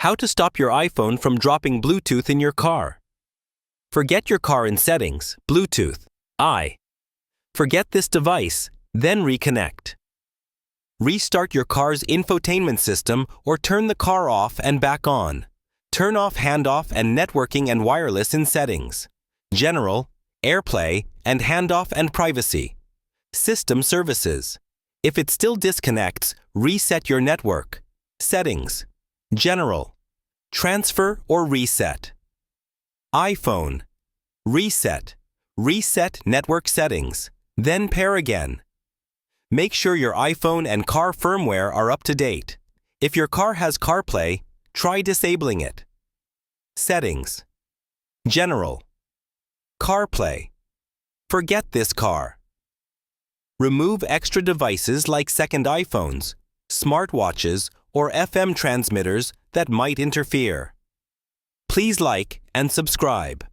How to stop your iPhone from dropping Bluetooth in your car. Forget your car in Settings, Bluetooth, Forget this device, then reconnect. Restart your car's infotainment system or turn the car off and back on. Turn off handoff and networking and wireless in Settings, General, AirPlay, and handoff and privacy. System services. If it still disconnects, reset your network. Settings, General, transfer or reset. iPhone, reset. Reset network settings, then pair again. Make sure your iPhone and car firmware are up to date. If your car has CarPlay, try disabling it. Settings, General, CarPlay. Forget this car. Remove extra devices like second iPhones, smartwatches, or FM transmitters that might interfere. Please like and subscribe.